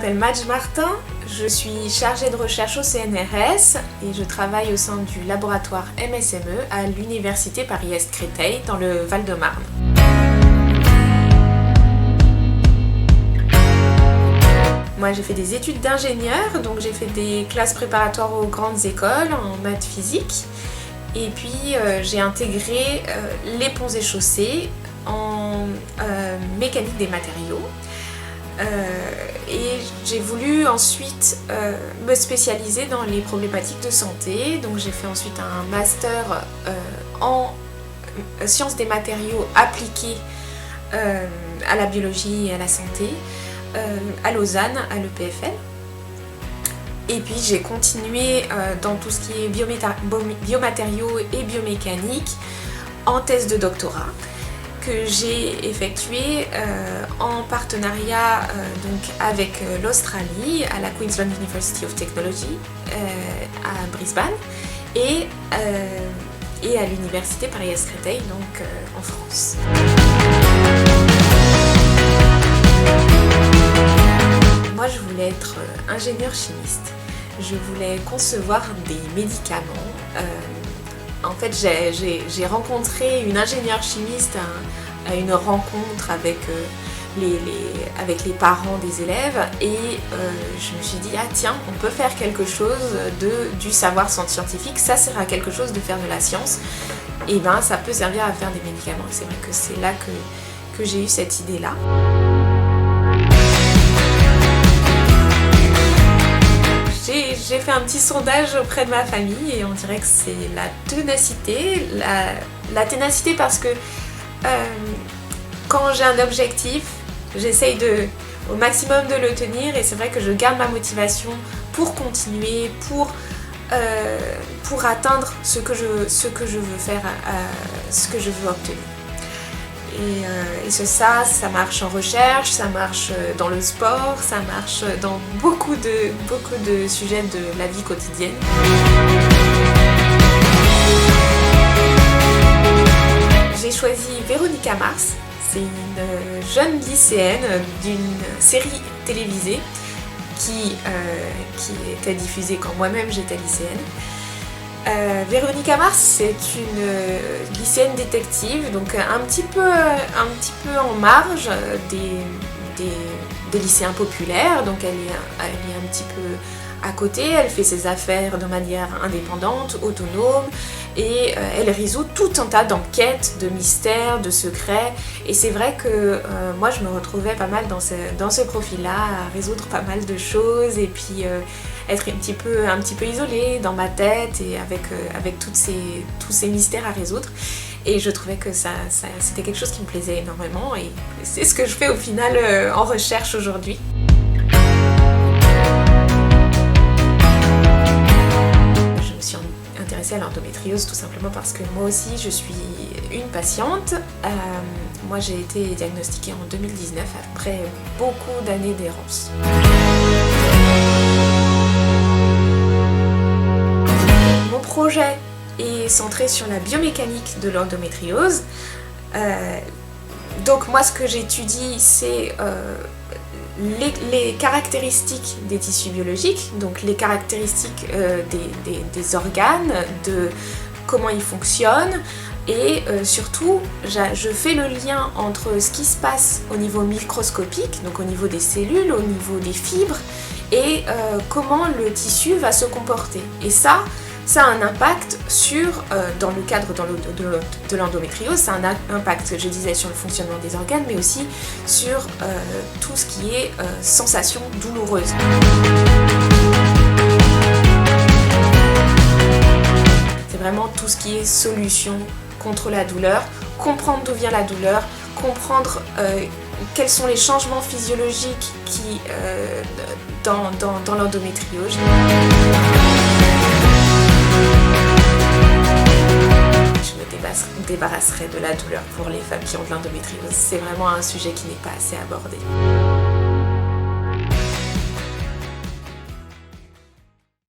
m'appelle Madge Martin, je suis chargée de recherche au CNRS et je travaille au sein du laboratoire MSME à l'Université Paris-Est Créteil dans le Val-de-Marne. Moi j'ai fait des études d'ingénieur, donc j'ai fait des classes préparatoires aux grandes écoles en maths physique et puis j'ai intégré les ponts et chaussées en mécanique des matériaux. Et j'ai voulu ensuite me spécialiser dans les problématiques de santé, donc j'ai fait ensuite un master en sciences des matériaux appliqués à la biologie et à la santé à Lausanne, à l'EPFL. Et puis j'ai continué dans tout ce qui est biomatériaux et biomécanique en thèse de doctorat que j'ai effectué en partenariat donc avec l'Australie à la Queensland University of Technology à Brisbane et à l'Université Paris-Est Créteil donc en France. Moi je voulais être ingénieure chimiste, je voulais concevoir des médicaments. En fait, j'ai rencontré une ingénieure chimiste à une rencontre avec les parents des élèves et je me suis dit, ah tiens, on peut faire quelque chose du savoir scientifique, ça sert à quelque chose de faire de la science, et ben ça peut servir à faire des médicaments. Et c'est vrai que c'est là que j'ai eu cette idée-là. J'ai fait un petit sondage auprès de ma famille et on dirait que c'est la ténacité. La ténacité parce que quand j'ai un objectif, j'essaye au maximum de le tenir et c'est vrai que je garde ma motivation pour continuer, pour atteindre ce que je veux faire, ce que je veux obtenir. Et ça marche en recherche, ça marche dans le sport, ça marche dans beaucoup de sujets de la vie quotidienne. J'ai choisi Véronica Mars, c'est une jeune lycéenne d'une série télévisée qui était diffusée quand moi-même j'étais lycéenne. Véronica Mars, c'est une lycéenne détective, donc un petit peu en marge des lycéens populaires, donc elle est un petit peu à côté, elle fait ses affaires de manière indépendante, autonome, et elle résout tout un tas d'enquêtes, de mystères, de secrets, et c'est vrai que moi je me retrouvais pas mal dans ce profil-là, à résoudre pas mal de choses, et puis être un petit peu isolée dans ma tête et avec tous ces mystères à résoudre. Et je trouvais que c'était quelque chose qui me plaisait énormément et c'est ce que je fais au final en recherche aujourd'hui. Je me suis intéressée à l'endométriose tout simplement parce que moi aussi je suis une patiente. Moi j'ai été diagnostiquée en 2019 après beaucoup d'années d'errance. Mon projet est centré sur la biomécanique de l'endométriose. Donc moi ce que j'étudie c'est les caractéristiques des tissus biologiques, donc les caractéristiques des organes, de comment ils fonctionnent et surtout je fais le lien entre ce qui se passe au niveau microscopique, donc au niveau des cellules, au niveau des fibres et comment le tissu va se comporter. Et ça a un impact sur, dans le cadre de l'endométriose, ça a un impact, je disais, sur le fonctionnement des organes, mais aussi sur tout ce qui est sensation douloureuse. C'est vraiment tout ce qui est solution contre la douleur, comprendre d'où vient la douleur, comprendre quels sont les changements physiologiques dans l'endométriose. Je me débarrasserai de la douleur pour les femmes qui ont de l'endométriose. C'est vraiment un sujet qui n'est pas assez abordé.